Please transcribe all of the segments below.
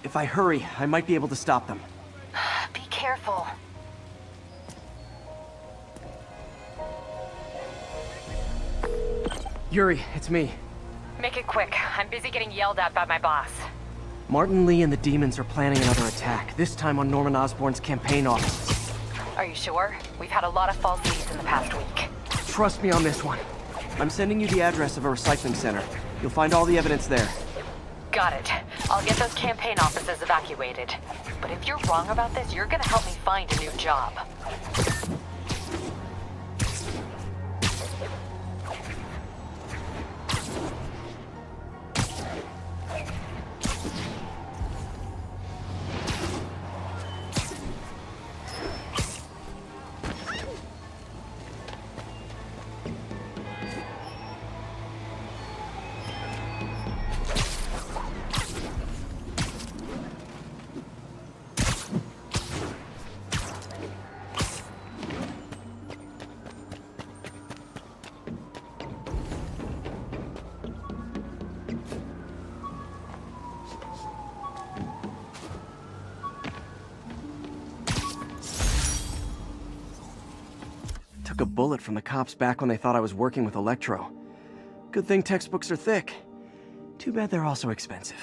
If I hurry, I might be able to stop them. Be careful. Yuri, it's me. Make it quick. I'm busy getting yelled at by my boss. Martin Lee and the demons are planning another attack, this time on Norman Osborn's campaign offices. Are you sure? We've had a lot of false leads in the past week. Trust me on this one. I'm sending you the address of a recycling center. You'll find all the evidence there. Got it. I'll get those campaign offices evacuated. But if you're wrong about this, you're gonna help me find a new job. Took a bullet from the cops back when they thought I was working with Electro. Good thing textbooks are thick. Too bad they're also expensive.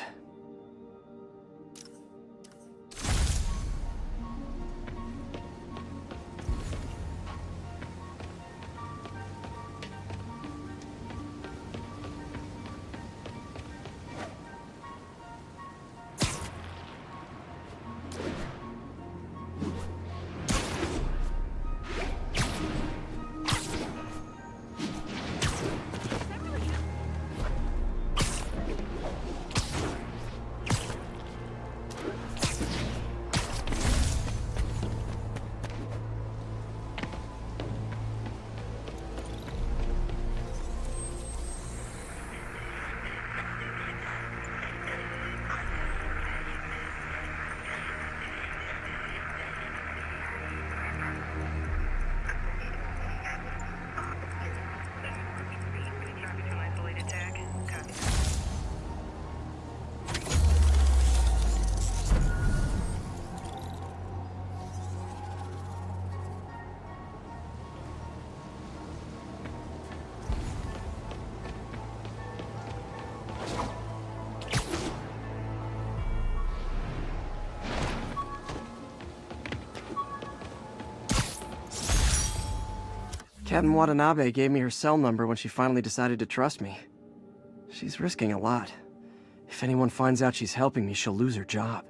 Captain Watanabe gave me her cell number when she finally decided to trust me. She's risking a lot. If anyone finds out she's helping me, she'll lose her job.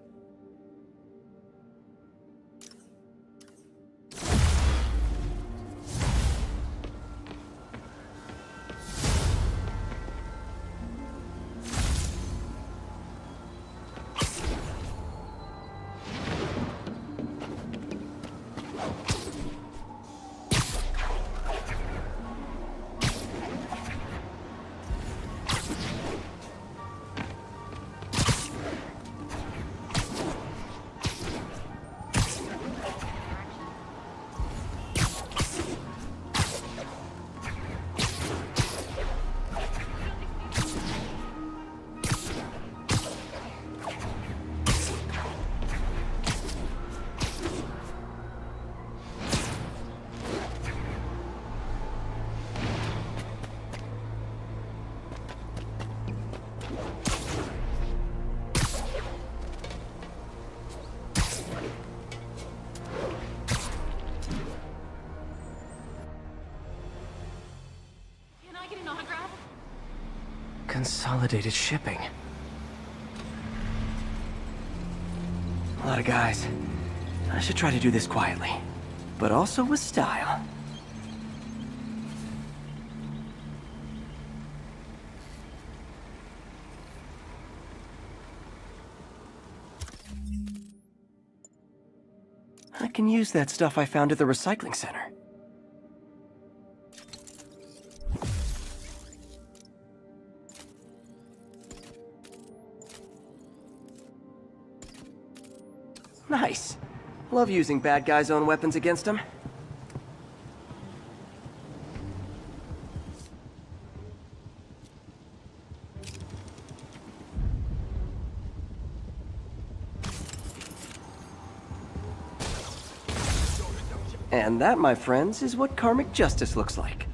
Consolidated shipping. A lot of guys. I should try to do this quietly, but also with style. I can use that stuff I found at the recycling center. Nice. Love using bad guys' own weapons against them. And that, my friends, is what karmic justice looks like.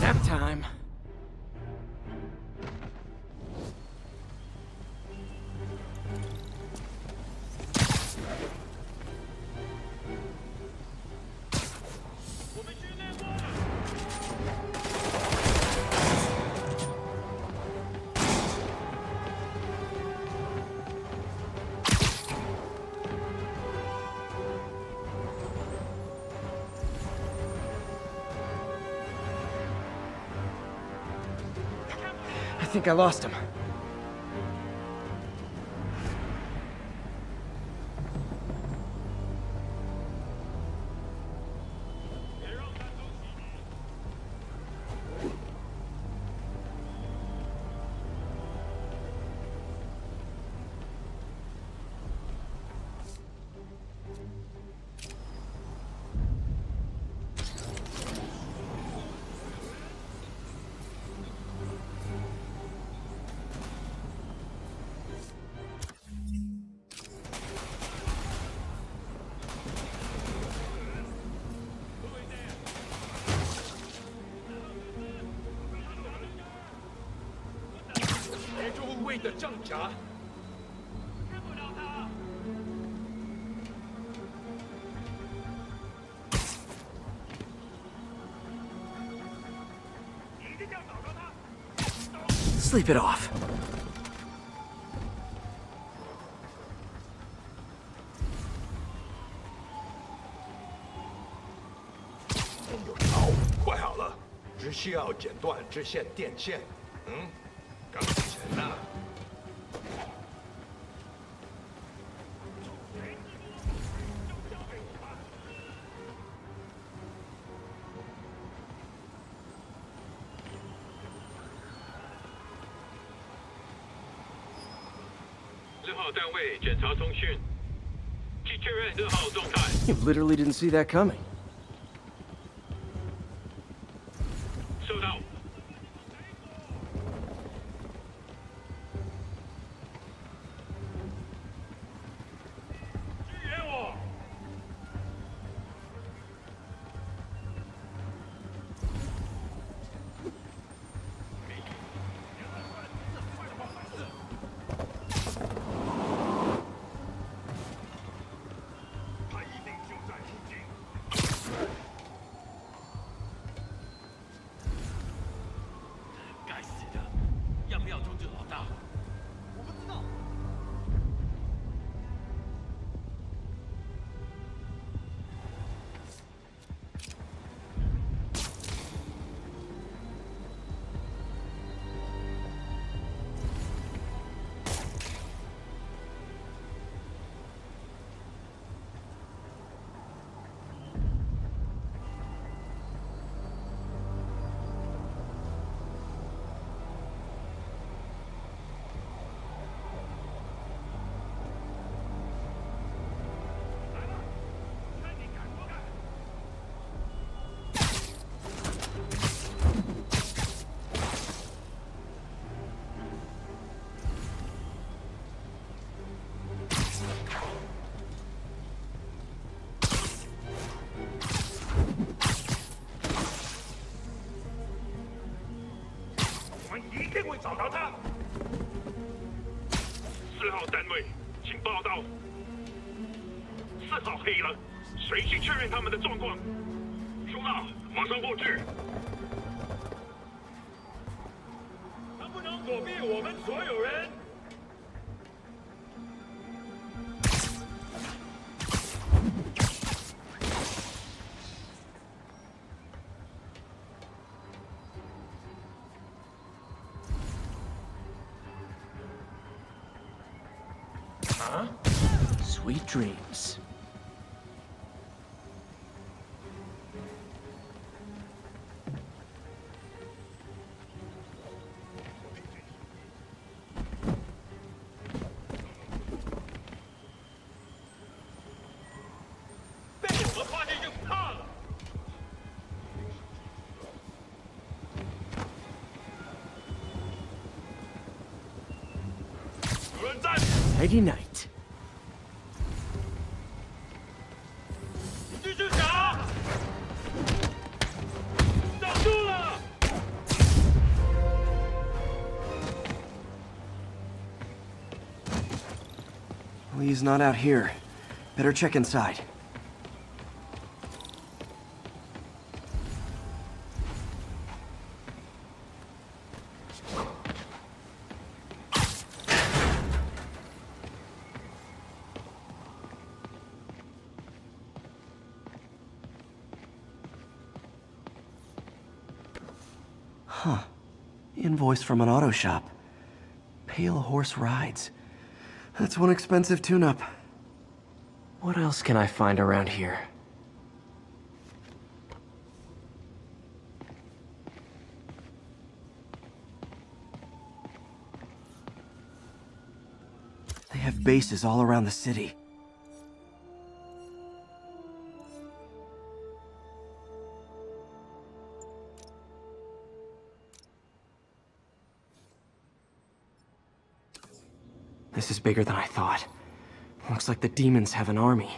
Nap time. I think I lost him. Sleep it off. You literally didn't see that coming. 到他。4号单位，请报到。4号黑了，谁去确认他们的状况？收到，马上过去。他不能躲避我们所有人。 Sweet dreams. Nighty night. 继续打！挡住了！ Lee's not out here. Better check inside. Huh. Invoice from an auto shop. Pale Horse Rides. That's one expensive tune-up. What else can I find around here? They have bases all around the city. This is bigger than I thought. Looks like the demons have an army.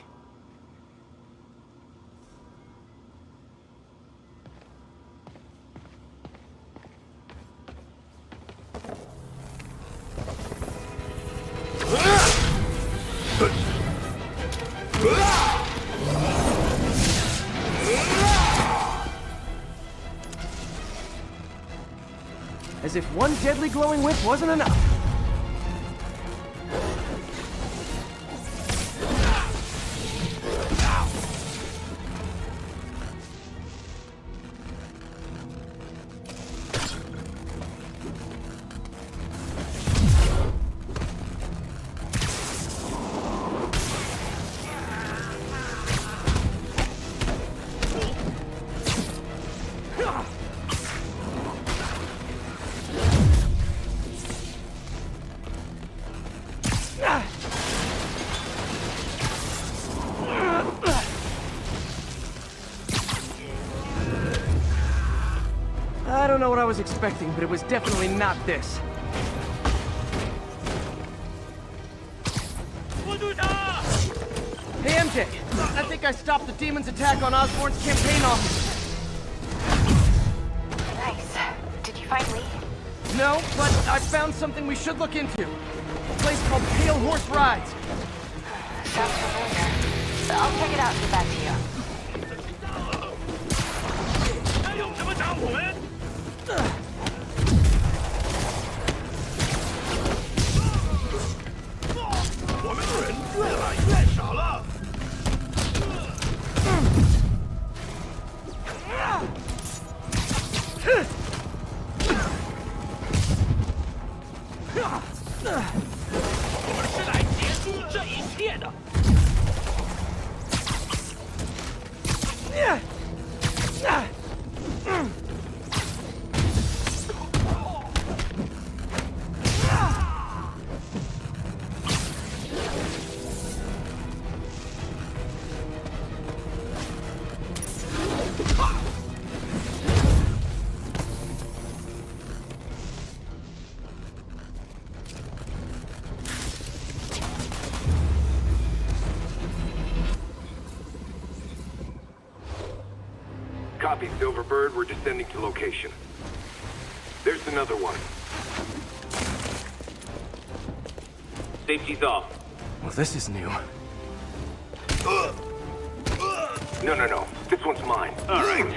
As if one deadly glowing whip wasn't enough. I don't know what I was expecting, but it was definitely not this. Hey MJ, I think I stopped the demon's attack on Osborn's campaign office. Nice. Did you find Lee? No, but I found something we should look into. A place called Pale Horse Rides. Sounds familiar. I'll check it out and get back to you. 他用什么打我们？ 我们的人越来越少了。我们是来结束这一切的。Copy, Silverbird. We're descending to location. There's another one. Safety's off. Well, this is new. No. This one's mine. All right.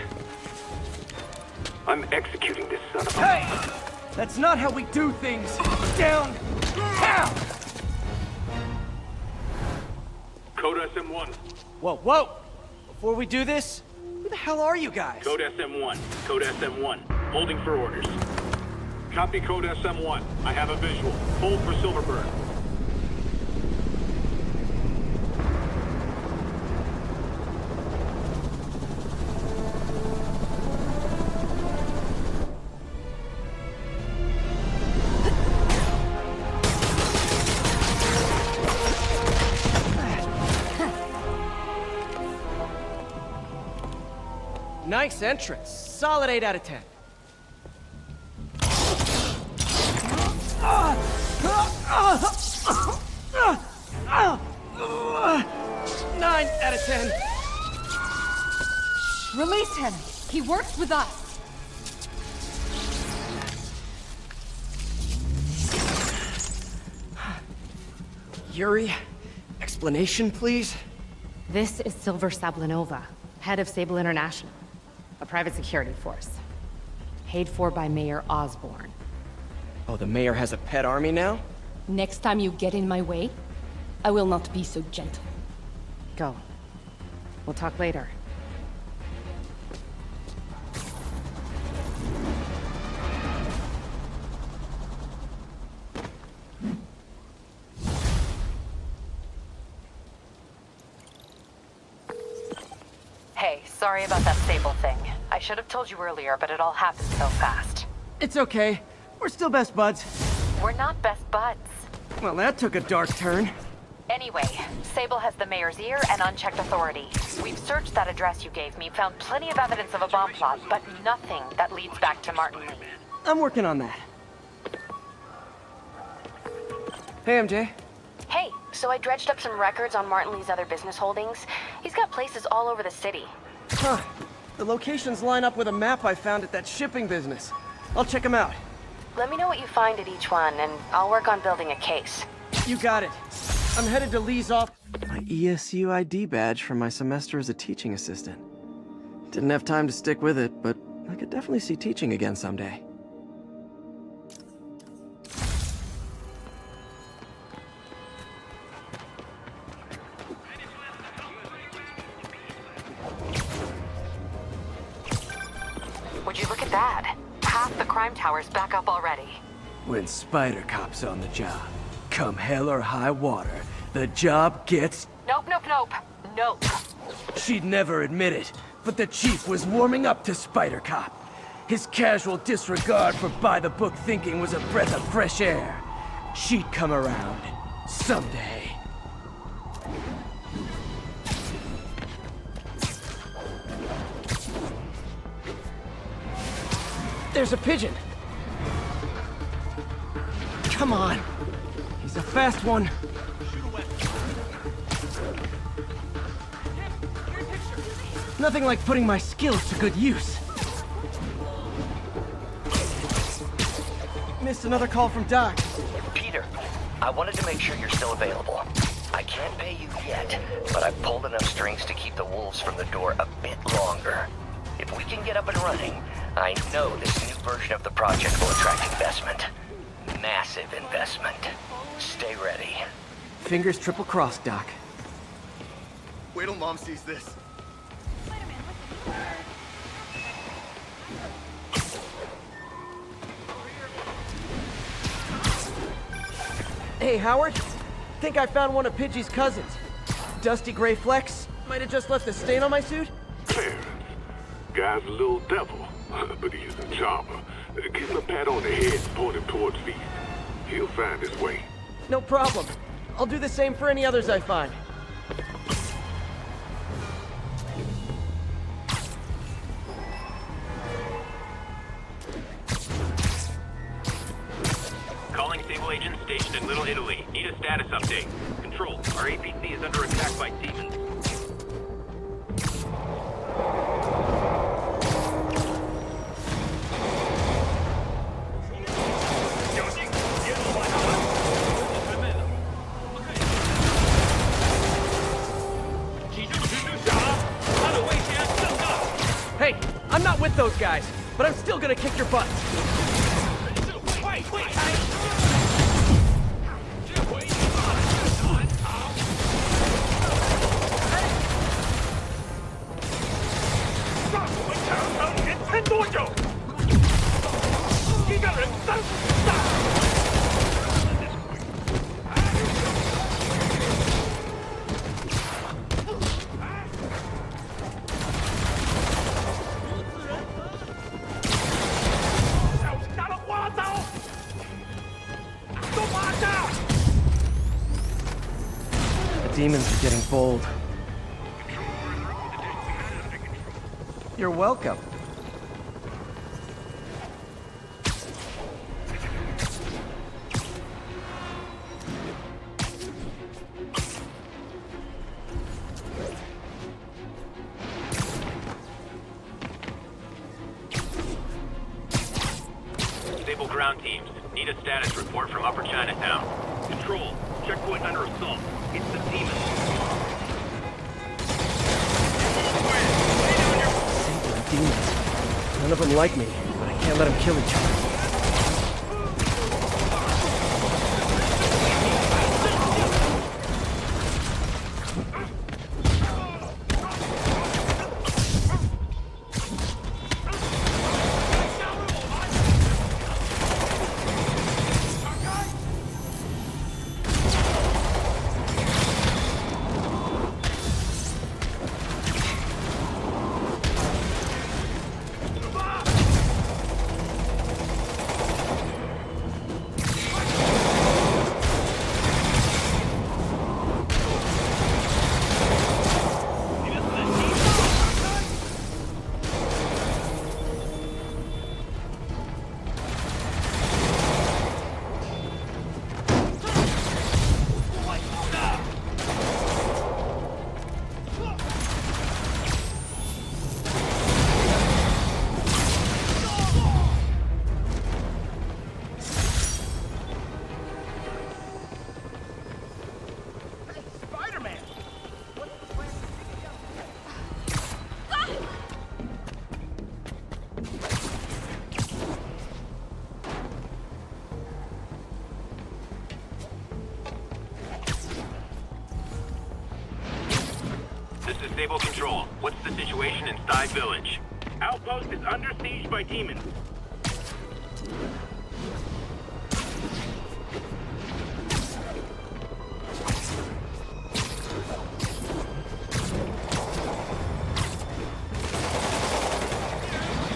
I'm executing this son of a... Hey! That's not how we do things! Down! Down! Code SM1. Whoa! Before we do this, who the hell are you guys? Code SM1. Code SM1. Holding for orders. Copy Code SM1. I have a visual. Hold for Silverburn. Nice entrance. Solid 8 out of 10. 9 out of 10. Release him. He works with us. Yuri, explanation, please? This is Silver Sablinova, head of Sable International, a private security force. Paid for by Mayor Osborne. Oh, the mayor has a pet army now? Next time you get in my way, I will not be so gentle. Go. We'll talk later. Hey, sorry about that Sable thing. I should have told you earlier, but it all happened so fast. It's okay. We're still best buds. We're not best buds. Well, that took a dark turn. Anyway, Sable has the mayor's ear and unchecked authority. We've searched that address you gave me, found plenty of evidence of a bomb plot, but nothing that leads back to Martin Lee. I'm working on that. Hey, MJ. Hey, so I dredged up some records on Martin Lee's other business holdings. He's got places all over the city. Huh. The locations line up with a map I found at that shipping business. I'll check them out. Let me know what you find at each one, and I'll work on building a case. You got it. I'm headed to Lee's office. My ESU ID badge from my semester as a teaching assistant. Didn't have time to stick with it, but I could definitely see teaching again someday. Would you look at that? Half the crime tower's back up already. When Spider Cop's on the job, come hell or high water, the job gets... Nope. She'd never admit it, but the chief was warming up to Spider Cop. His casual disregard for by-the-book thinking was a breath of fresh air. She'd come around. Someday. There's a pigeon. Come on. He's a fast one. Nothing like putting my skills to good use. Missed another call from Doc. Peter, I wanted to make sure you're still available. I can't pay you yet, but I've pulled enough strings to keep the wolves from the door a bit longer. If we can get up and running, I know this new version of the project will attract investment. Massive investment. Stay ready. Fingers triple crossed, Doc. Wait till Mom sees this. Hey, Howard. Think I found one of Pidgey's cousins. Dusty gray flecks. Might have just left a stain on my suit. Clarence. Guy's a little devil, but he's a charmer. Give him a pat on the head and point him towards Feast. He'll find his way. No problem. I'll do the same for any others I find. Calling Sable agent stationed in Little Italy. Need a status update. Control, our APC is under attack by demons. I'm not with those guys, but I'm still gonna kick your butts. The demons are getting bold. You're welcome. Stable ground teams. Need a status report from Upper Chinatown. Control. Checkpoint under assault. It's the demons. Demons. None of them like me, but I can't let them kill each other. This is Stable Control. What's the situation inside Village? Outpost is under siege by demons.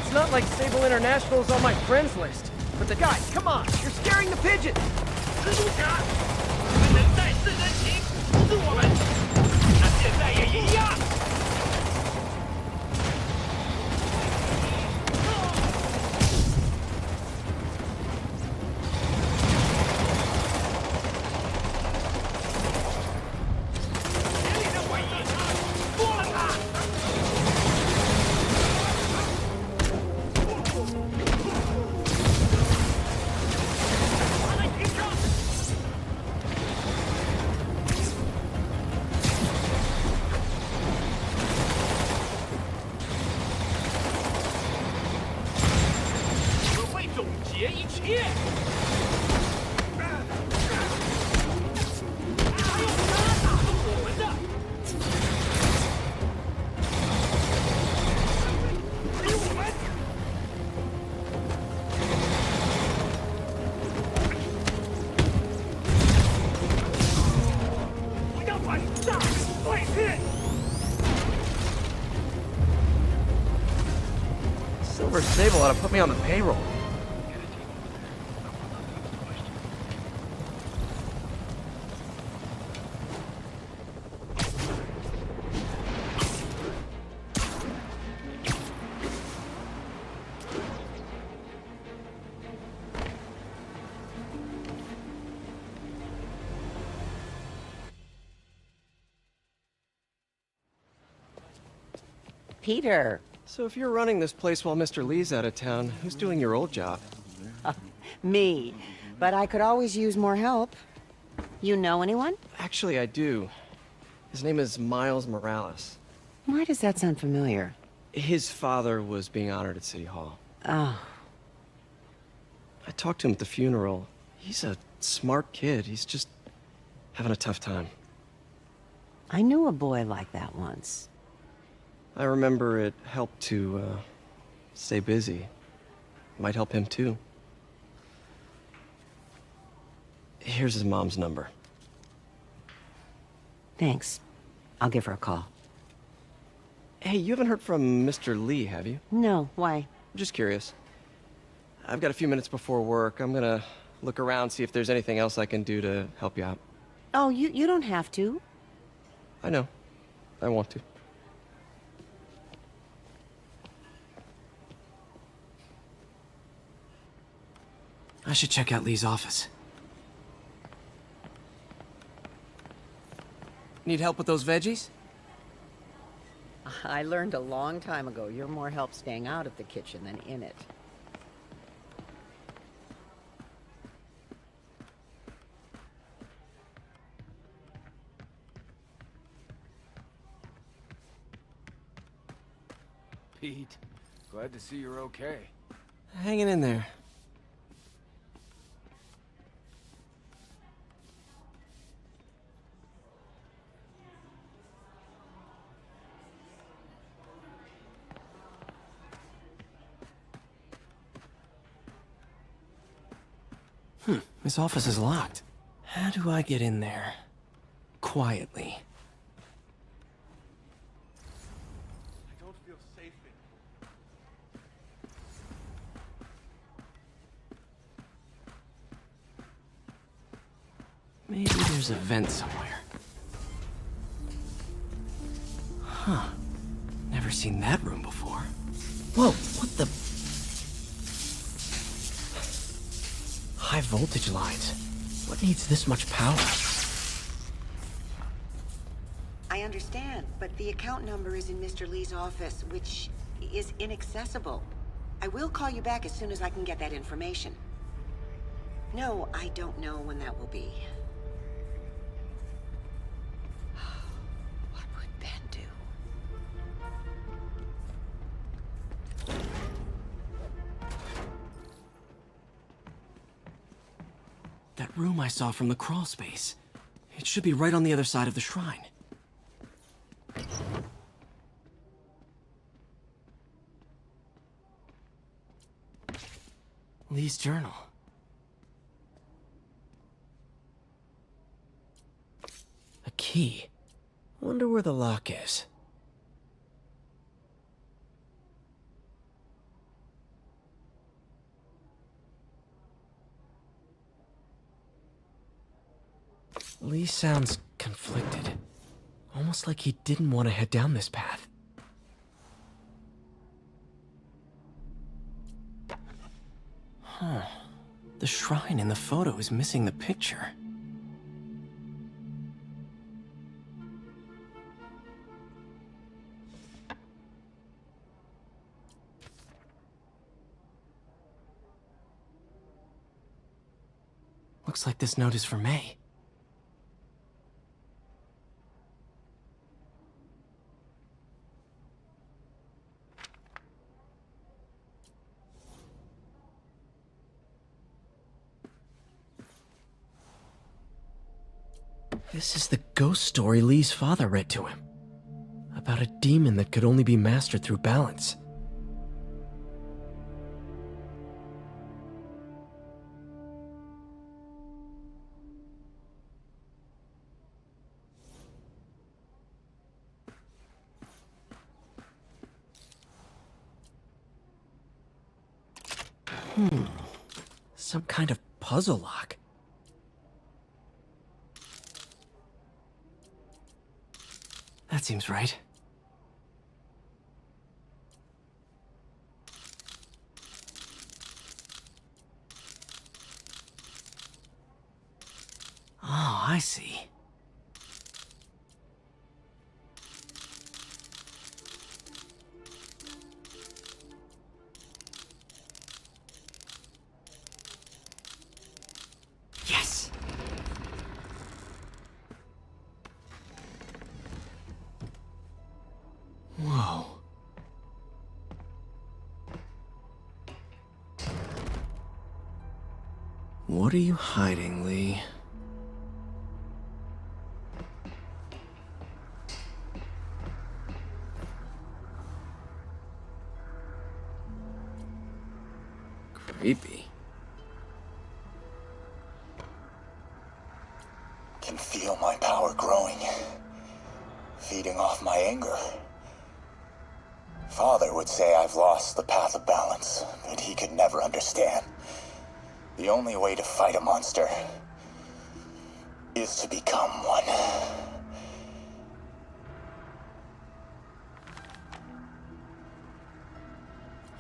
It's not like Sable International's on my friends list. But the guys, come on, you're scaring the pigeons! 蜘蛛侠，人在世人情，不是我们，那现在也一样。眼里的回忆，过了他。 总结一切。还有他打动我们的。给我们。不要把大碎片。 Silver Sable ought to put me on the payroll. Peter. So if you're running this place while Mr. Lee's out of town, who's doing your old job? Me. But I could always use more help. You know anyone? Actually, I do. His name is Miles Morales. Why does that sound familiar? His father was being honored at City Hall. Oh. I talked to him at the funeral. He's a smart kid. He's just having a tough time. I knew a boy like that once. I remember it helped to, stay busy. Might help him too. Here's his mom's number. Thanks. I'll give her a call. Hey, you haven't heard from Mr. Lee, have you? No, why? I'm just curious. I've got a few minutes before work. I'm gonna look around, see if there's anything else I can do to help you out. Oh, you don't have to. I know. I want to. I should check out Lee's office. Need help with those veggies? I learned a long time ago you're more help staying out of the kitchen than in it. Pete, glad to see you're okay. Hanging in there. His office is locked. How do I get in there? Quietly. I don't feel safe in Maybe there's a vent somewhere. Huh. Never seen that room before. Whoa, what the... High voltage lines. What needs this much power? I understand, but the account number is in Mr. Lee's office, which is inaccessible. I will call you back as soon as I can get that information. No, I don't know when that will be. What would Ben do? That room I saw from the crawl space. It should be right on the other side of the shrine. Lee's journal. A key. Wonder where the lock is. Lee sounds conflicted. Almost like he didn't want to head down this path. Huh. The shrine in the photo is missing the picture. Looks like this note is for May. This is the ghost story Lee's father read to him. About a demon that could only be mastered through balance. Some kind of puzzle lock. That seems right. Oh, I see. Yes! Whoa. What are you hiding, Lee? Creepy. Can feel my power growing, feeding off my anger. Father would say I've lost the path of balance, but he could never understand. The only way to fight a monster is to become one.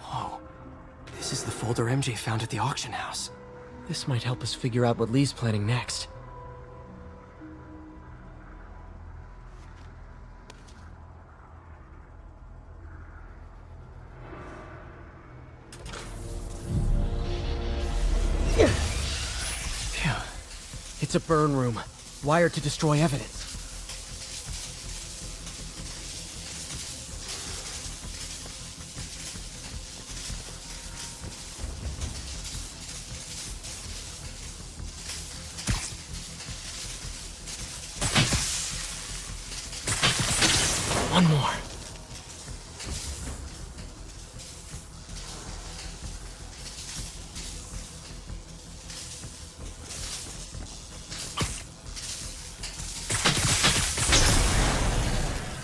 Whoa. This is the folder MJ found at the auction house. This might help us figure out what Lee's planning next. Phew. It's a burn room, wired to destroy evidence. One more.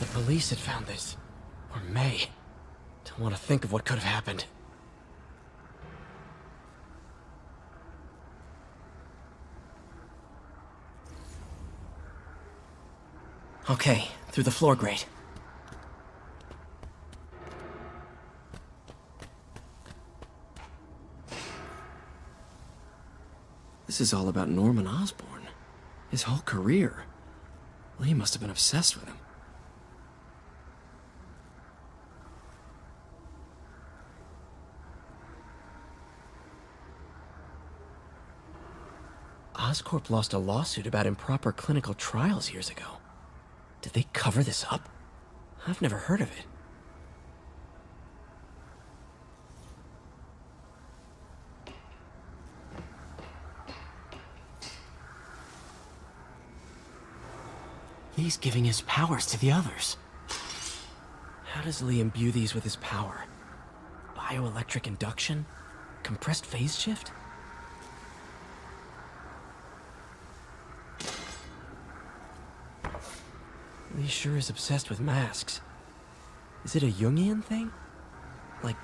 The police had found this. Or may. Don't want to think of what could have happened. Okay, through the floor grate. This is all about Norman Osborn. His whole career. Lee must have been obsessed with him. Oscorp lost a lawsuit about improper clinical trials years ago. Did they cover this up? I've never heard of it. Lee's giving his powers to the others. How does Lee imbue these with his power? Bioelectric induction? Compressed phase shift? Lee sure is obsessed with masks. Is it a Jungian thing? Like,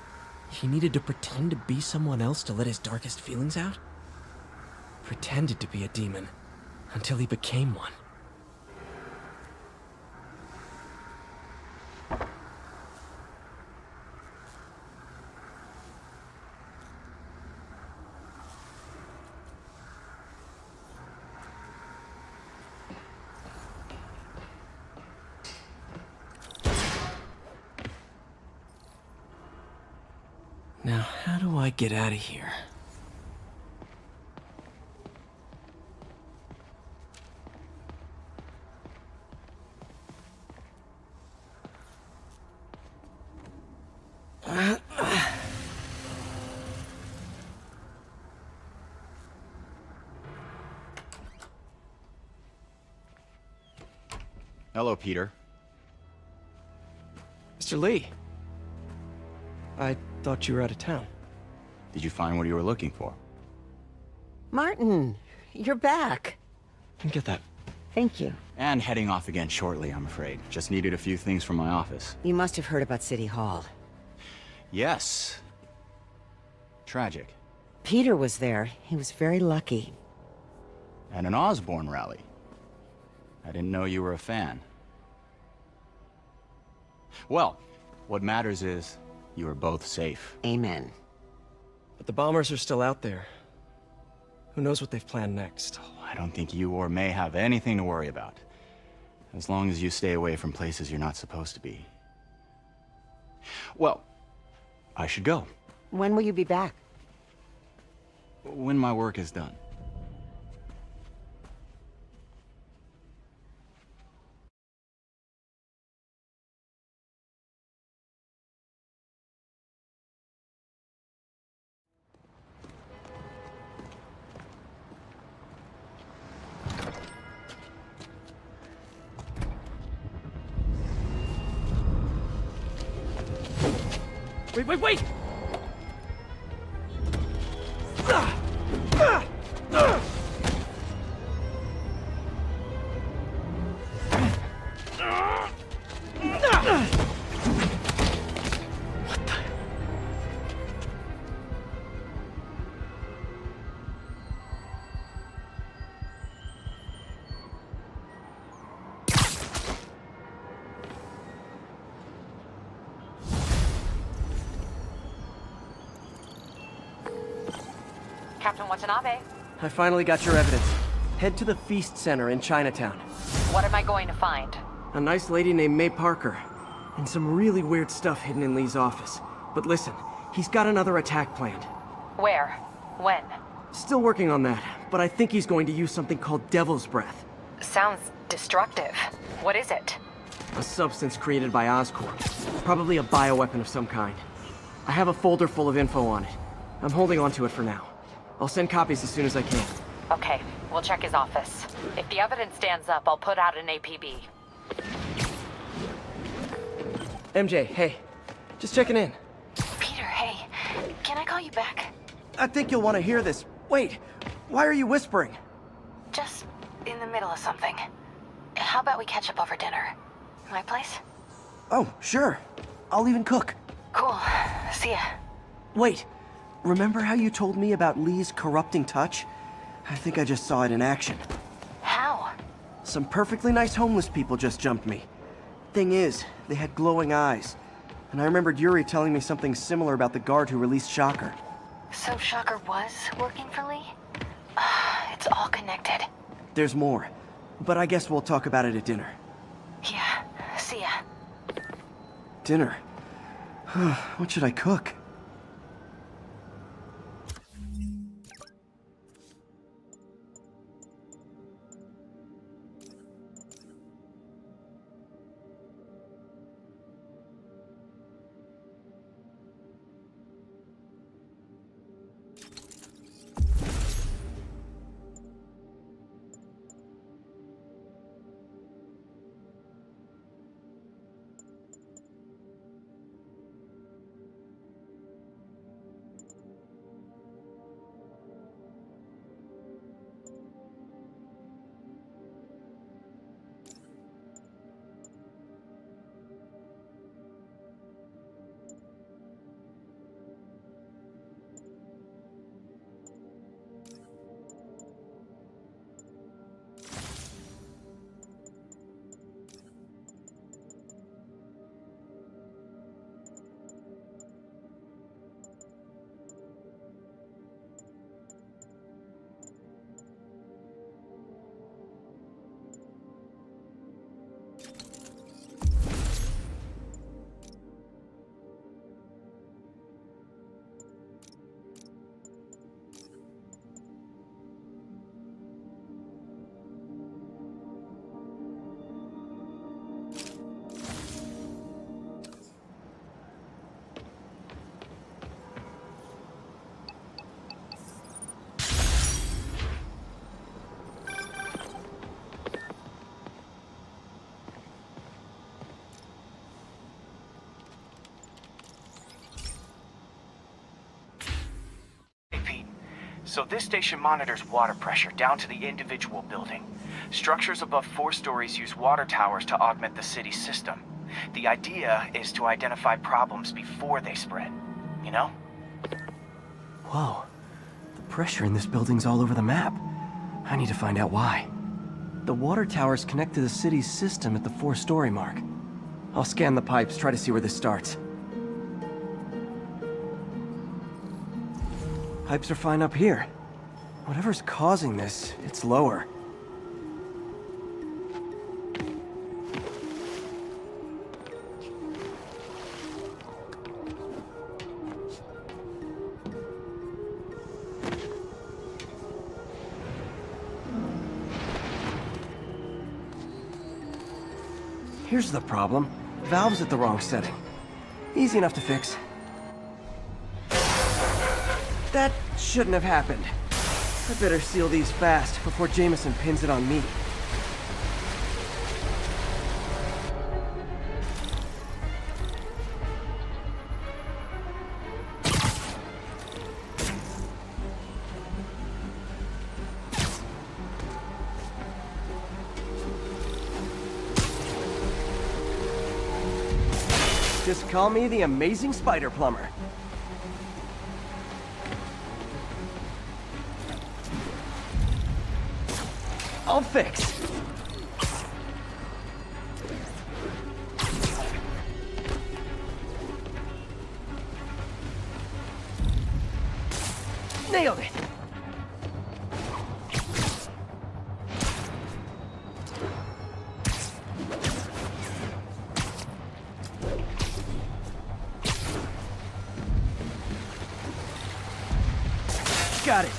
he needed to pretend to be someone else to let his darkest feelings out? Pretended to be a demon, until he became one. Now, how do I get out of here? Hello, Peter. Mr. Lee. I thought you were out of town. Did you find what you were looking for? Martin, you're back. Get that. Thank you. And heading off again shortly, I'm afraid. Just needed a few things from my office. You must have heard about City Hall. Yes. Tragic. Peter was there. He was very lucky. At an Osborn rally. I didn't know you were a fan. Well, what matters is you are both safe. Amen. But the bombers are still out there. Who knows what they've planned next? Oh, I don't think you or May have anything to worry about. As long as you stay away from places you're not supposed to be. Well, I should go. When will you be back? When my work is done. Wait! Captain Watanabe, I finally got your evidence. Head to the Feast Center in Chinatown. what am I going to find? A nice lady named May Parker. And some really weird stuff hidden in Lee's office. But listen, he's got another attack planned. Where? When? Still working on that, but I think he's going to use something called Devil's Breath. Sounds destructive. What is it? A substance created by Oscorp. Probably a bioweapon of some kind. I have a folder full of info on it. I'm holding on to it for now. I'll send copies as soon as I can. Okay, we'll check his office. If the evidence stands up, I'll put out an APB. MJ, hey. Just checking in. Peter, hey. Can I call you back? I think you'll want to hear this. Wait, why are you whispering? Just in the middle of something. How about we catch up over dinner? My place? Oh, sure. I'll even cook. Cool. See ya. Wait, remember how you told me about Lee's corrupting touch? I think I just saw it in action. How? Some perfectly nice homeless people just jumped me. Thing is, they had glowing eyes. And I remembered Yuri telling me something similar about the guard who released Shocker. So Shocker was working for Lee? It's all connected. There's more. But I guess we'll talk about it at dinner. Yeah. See ya. Dinner? What should I cook? So this station monitors water pressure down to the individual building. Structures above 4 stories use water towers to augment the city's system. The idea is to identify problems before they spread, you know? Whoa. The pressure in this building's all over the map. I need to find out why. The water towers connect to the city's system at the 4-story mark. I'll scan the pipes, try to see where this starts. Pipes are fine up here. Whatever's causing this, it's lower. Here's the problem. Valve's at the wrong setting. Easy enough to fix. That shouldn't have happened. I better seal these fast before Jameson pins it on me. Just call me the amazing spider plumber. I'll fix. Nailed it! Got it.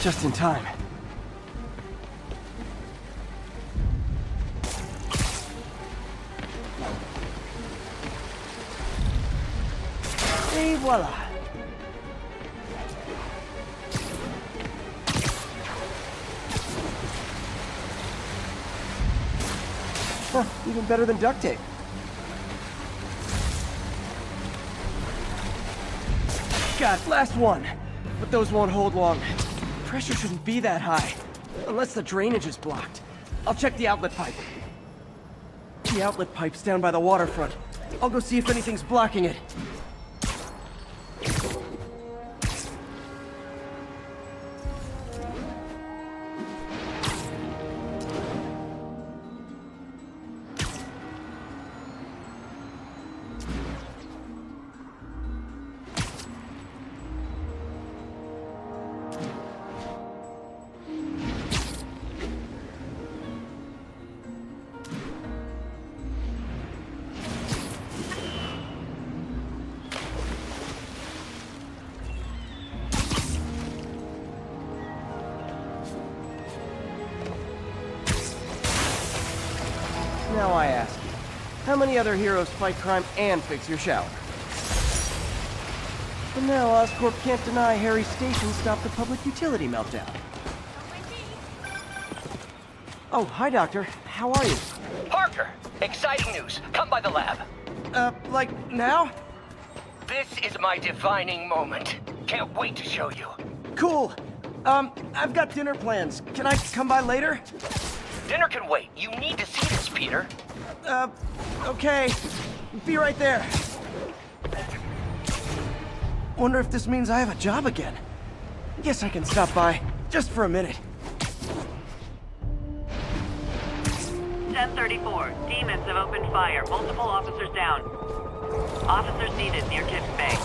Just in time. Et voila. Huh, even better than duct tape. God, last one. But those won't hold long. Pressure shouldn't be that high. Unless the drainage is blocked. I'll check the outlet pipe. The outlet pipe's down by the waterfront. I'll go see if anything's blocking it. Now I ask you, how many other heroes fight crime and fix your shower? But now Oscorp can't deny Harry's station stopped the public utility meltdown. Oh, hi, Doctor. How are you? Parker, exciting news. Come by the lab. Like now? This is my defining moment. Can't wait to show you. Cool. I've got dinner plans. Can I come by later? Dinner can wait. You need to see this, Peter. Okay. Be right there. Wonder if this means I have a job again. Guess I can stop by, just for a minute. 1034. Demons have opened fire. Multiple officers down. Officers needed near Kips Bay.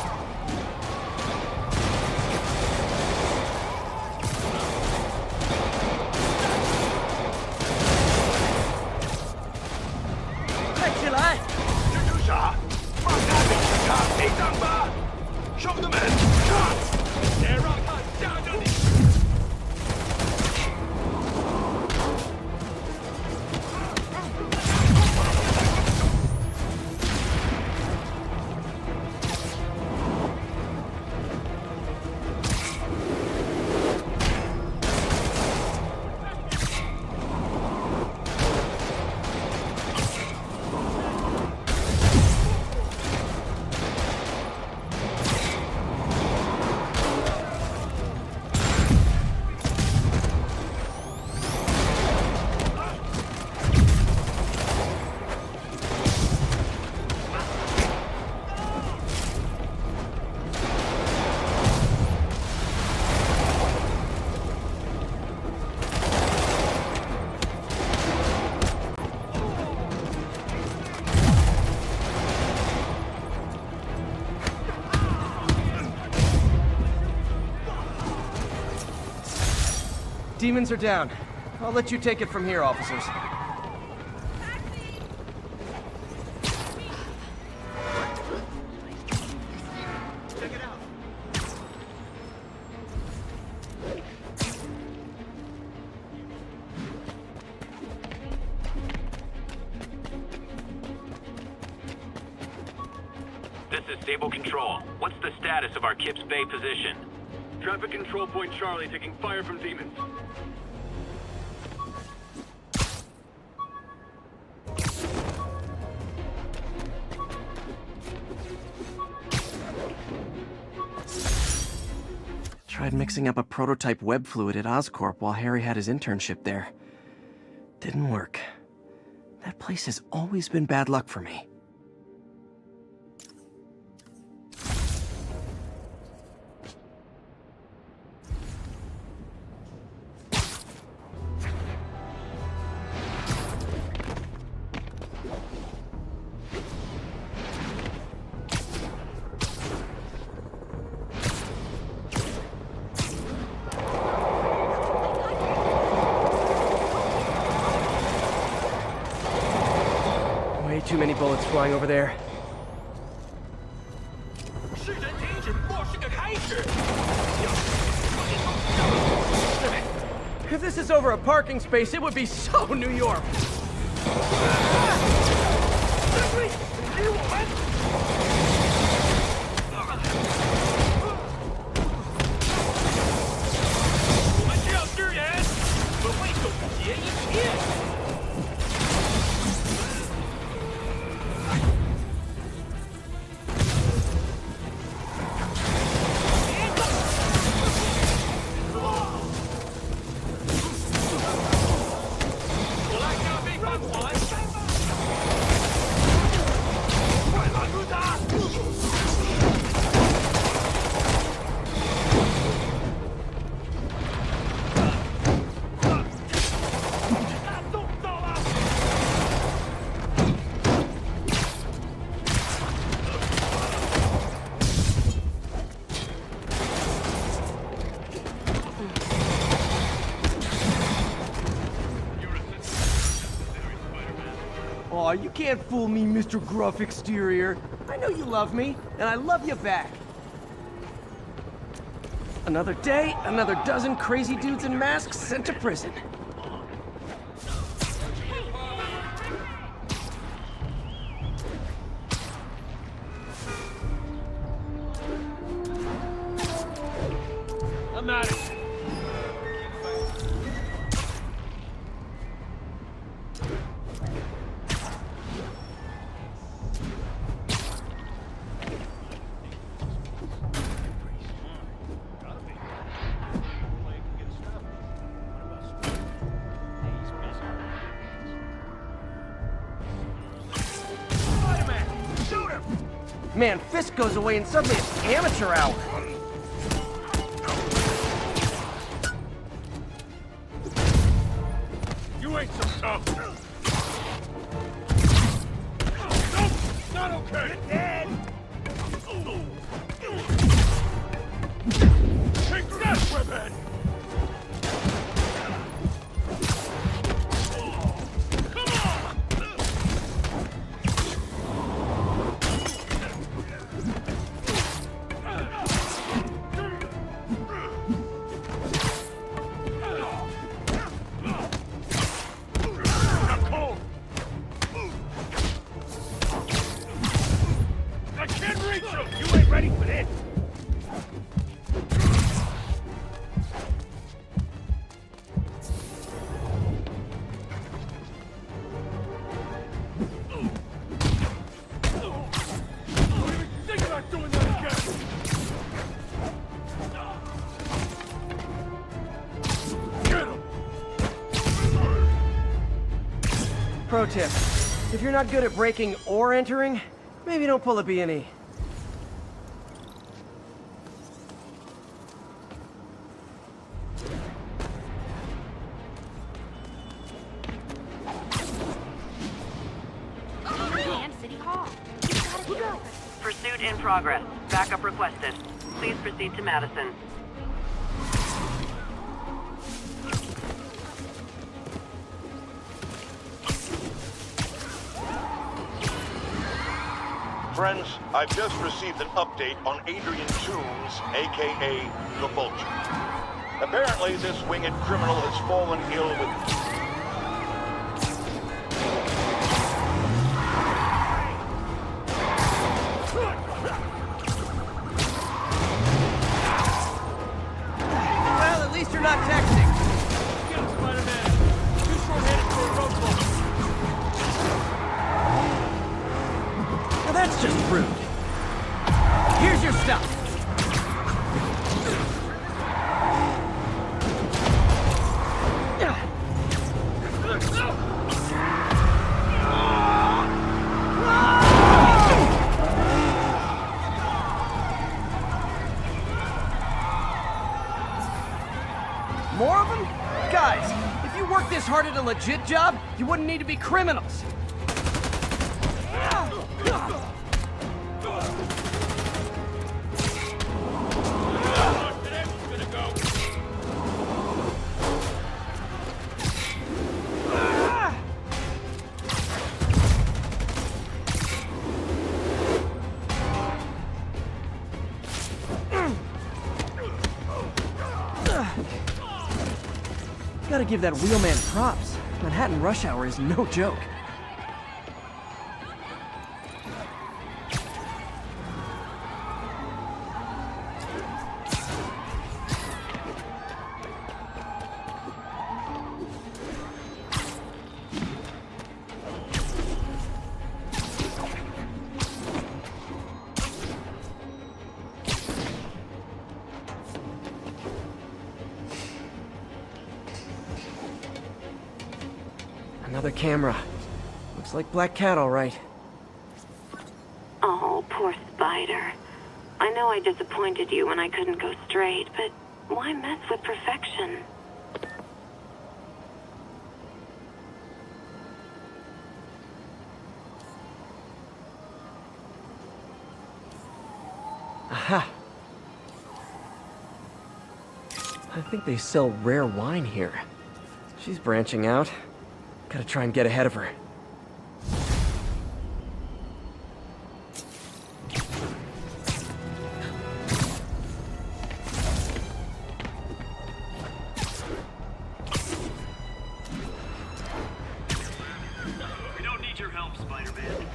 Demons are down. I'll let you take it from here, officers. Check it out. This is Stable Control. What's the status of our Kips Bay position? Traffic control point Charlie taking fire from demons. Tried mixing up a prototype web fluid at Oscorp while Harry had his internship there. Didn't work. That place has always been bad luck for me. Too many bullets flying over there. If this is over a parking space, it would be so New York. Aw, you can't fool me, Mr. Gruff Exterior. I know you love me, and I love you back. Another day, another dozen crazy dudes in masks sent to prison. I'm out of here. Man, Fisk goes away and suddenly it's amateur hour. You ain't so tough. Nope, not okay. Dead. Take that, Webhead. Pro tip, if you're not good at breaking or entering, maybe don't pull a B&E. Pursuit in progress. Backup requested. Please proceed to Madison. Friends, I've just received an update on Adrian Toombs, aka the Vulture. Apparently, this winged criminal has fallen ill with... Well, at least you're not texting. Get him, Spider-Man. Too short-handed for a roadblock. Well, that's just rude. Here's your stuff. started a legit job, you wouldn't need to be criminals. Gotta give that wheelman props. Manhattan rush hour is no joke. Another camera. Looks like Black Cat, all right. Oh, poor Spider. I know I disappointed you when I couldn't go straight, but why mess with perfection? Aha! I think they sell rare wine here. She's branching out. Gotta try and get ahead of her. We don't need your help, Spider-Man.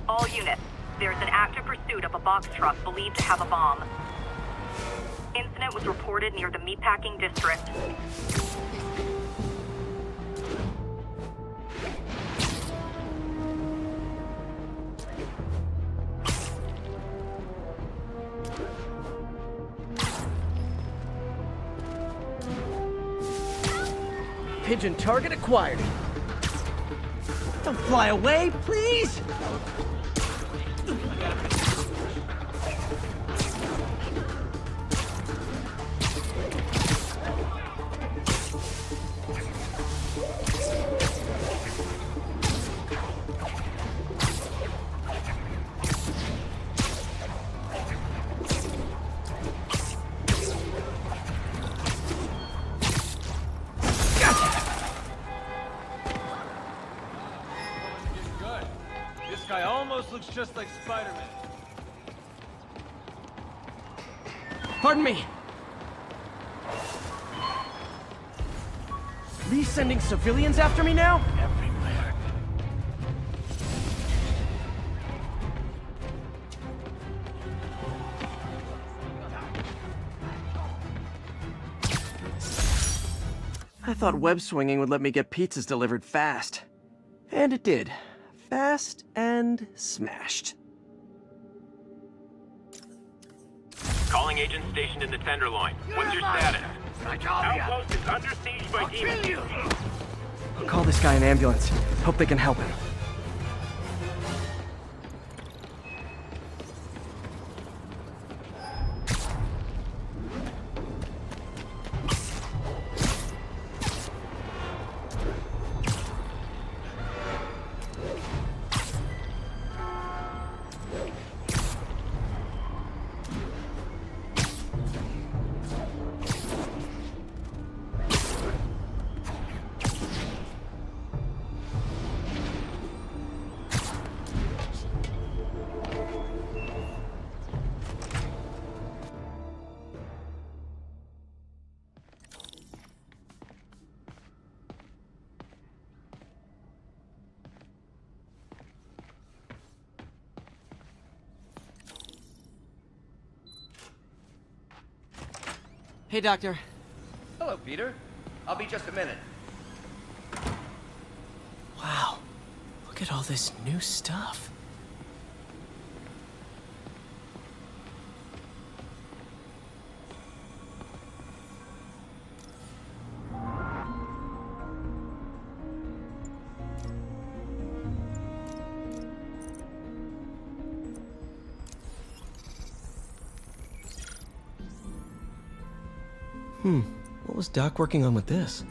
All units, there's an active pursuit of a box truck believed to have a bomb. Incident was reported near the meatpacking district. Pigeon target acquired. Don't fly away, please! This guy almost looks just like Spider-Man. Pardon me. Lee's sending civilians after me now? Everywhere. I thought web swinging would let me get pizzas delivered fast. And it did. Fast and smashed. Calling agent stationed in the Tenderloin. What's your status? Outpost is under siege by demons. I'll call this guy an ambulance. Hope they can help him. Hey, Doctor. Hello, Peter. I'll be just a minute. Wow. Look at all this new stuff. What was Doc working on with this?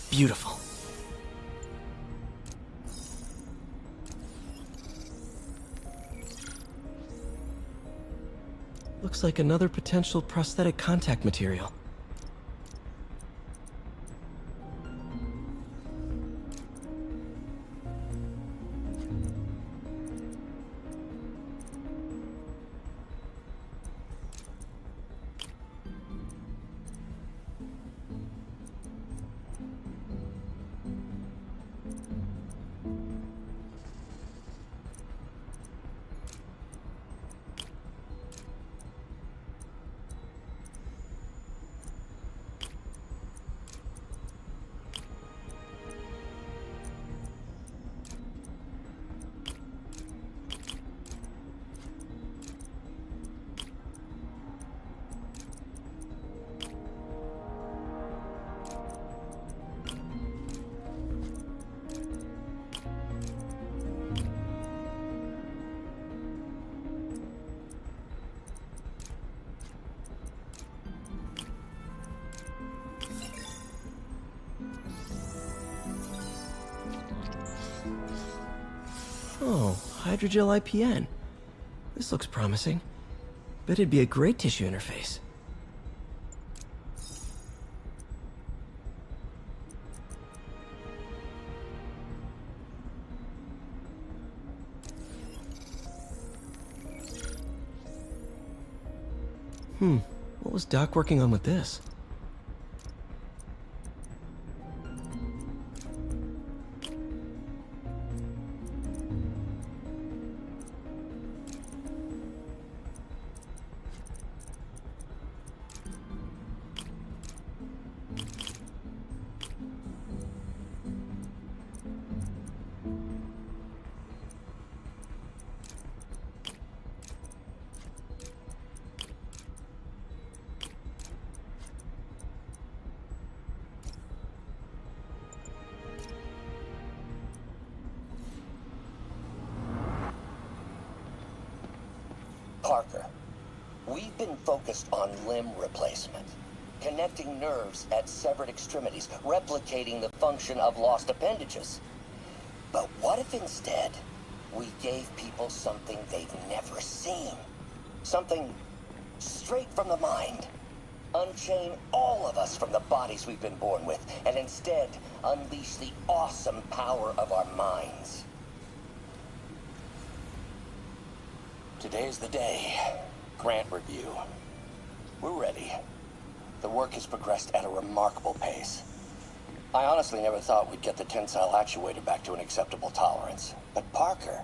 Beautiful. Looks like another potential prosthetic contact material. Oh, hydrogel IPN. This looks promising. Bet it'd be a great tissue interface. What was Doc working on with this? Parker, we've been focused on limb replacement, connecting nerves at severed extremities, replicating the function of lost appendages. But what if instead we gave people something they've never seen? Something straight from the mind. Unchain all of us from the bodies we've been born with, and instead unleash the awesome power of our minds. Today's the day. Grant review. We're ready. The work has progressed at a remarkable pace. I honestly never thought we'd get the tensile actuator back to an acceptable tolerance. But Parker,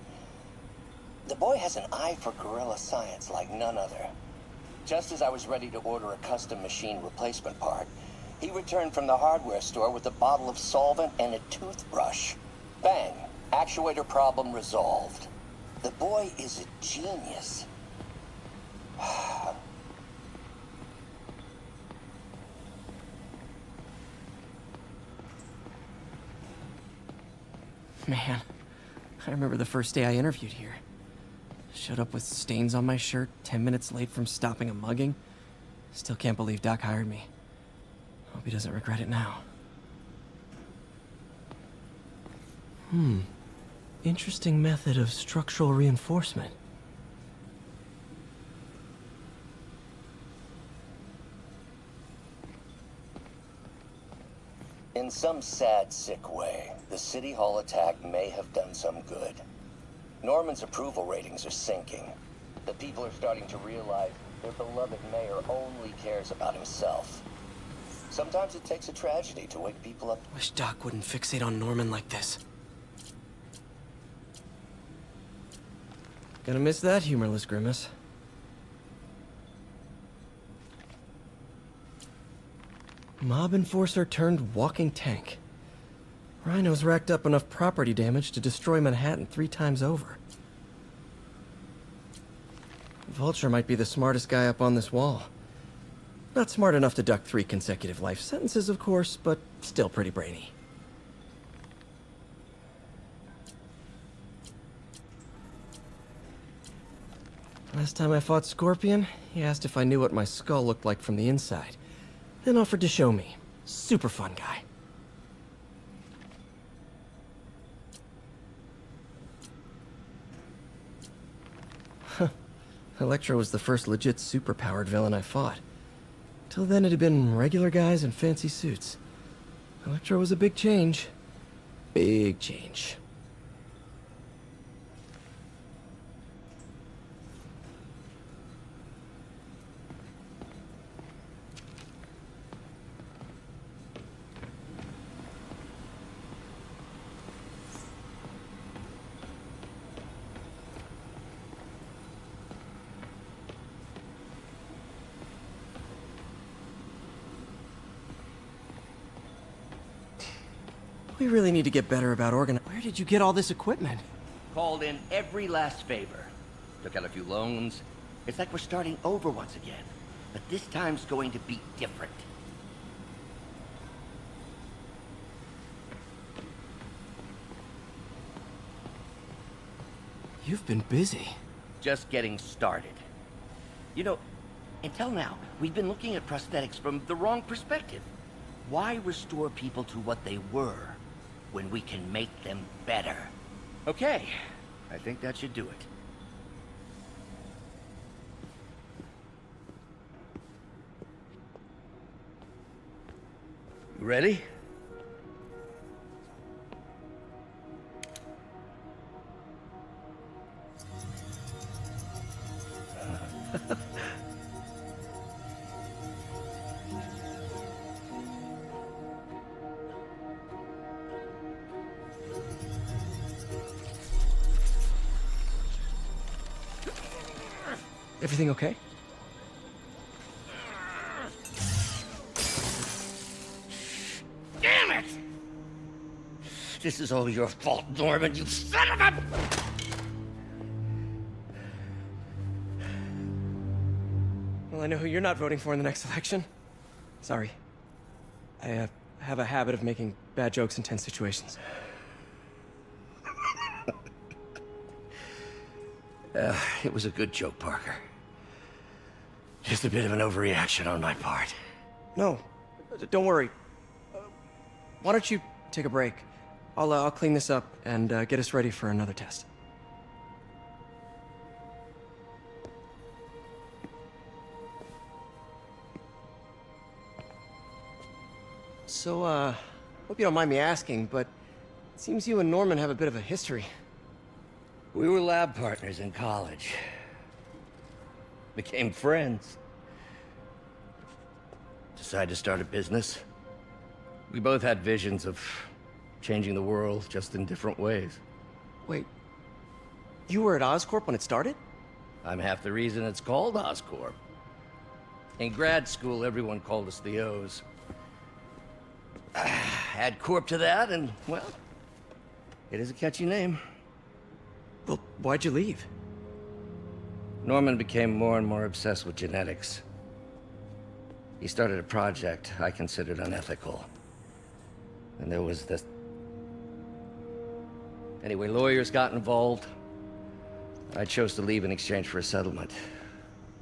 the boy has an eye for guerrilla science like none other. Just as I was ready to order a custom machine replacement part, he returned from the hardware store with a bottle of solvent and a toothbrush. Bang! Actuator problem resolved. The boy is a genius. Man, I remember the first day I interviewed here. Showed up with stains on my shirt, 10 minutes late from stopping a mugging. Still can't believe Doc hired me. Hope he doesn't regret it now. Interesting method of structural reinforcement. In some sad, sick way, the City Hall attack may have done some good. Norman's approval ratings are sinking. The people are starting to realize their beloved mayor only cares about himself. Sometimes it takes a tragedy to wake people up. Wish Doc wouldn't fixate on Norman like this. Gonna miss that humorless grimace. Mob enforcer turned walking tank. Rhino's racked up enough property damage to destroy Manhattan 3 times over. Vulture might be the smartest guy up on this wall. Not smart enough to duck 3 consecutive life sentences, of course, but still pretty brainy. Last time I fought Scorpion, he asked if I knew what my skull looked like from the inside, then offered to show me. Super fun guy. Electro was the first legit superpowered villain I fought. Till then it had been regular guys in fancy suits. Electro was a big change. Big change. We really need to get better about organizing. Where did you get all this equipment? Called in every last favor. Took out a few loans. It's like we're starting over once again. But this time's going to be different. You've been busy. Just getting started. You know, until now, we've been looking at prosthetics from the wrong perspective. Why restore people to what they were when we can make them better? Okay, I think that should do it. You ready? Everything okay? Damn it! This is all your fault, Norman, you son of a... Well, I know who you're not voting for in the next election. Sorry. I have a habit of making bad jokes in tense situations. It was a good joke, Parker. Just a bit of an overreaction on my part. No, don't worry. Why don't you take a break? I'll clean this up and get us ready for another test. So, hope you don't mind me asking, but it seems you and Norman have a bit of a history. We were lab partners in college. Became friends. Decided to start a business. We both had visions of changing the world, just in different ways. Wait, you were at Oscorp when it started? I'm half the reason it's called Oscorp. In grad school, everyone called us the O's. Add Corp to that, and, well, it is a catchy name. Well, why'd you leave? Norman became more and more obsessed with genetics. He started a project I considered unethical. And there was this... Anyway, lawyers got involved. I chose to leave in exchange for a settlement.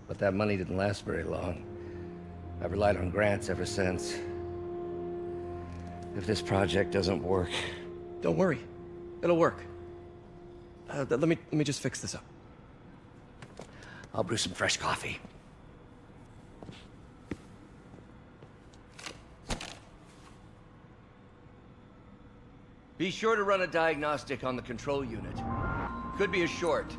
But that money didn't last very long. I've relied on grants ever since. If this project doesn't work... Don't worry. It'll work. Let me just fix this up. I'll brew some fresh coffee. Be sure to run a diagnostic on the control unit. Could be a short.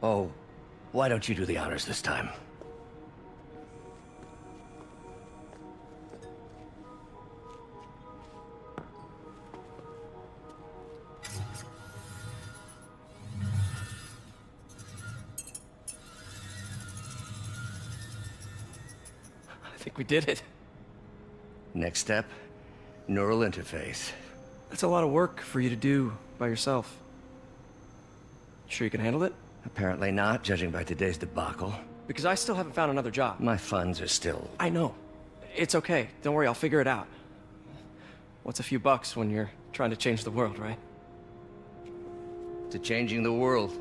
Oh, why don't you do the honors this time? I think we did it. Next step, neural interface. That's a lot of work for you to do by yourself. Sure you can handle it? Apparently not, judging by today's debacle. Because I still haven't found another job. My funds are still... I know. It's okay. Don't worry, I'll figure it out. What's a few bucks when you're trying to change the world, right? To changing the world.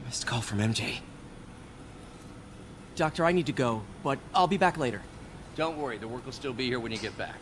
Missed call from MJ. Doctor, I need to go, but I'll be back later. Don't worry, the work will still be here when you get back.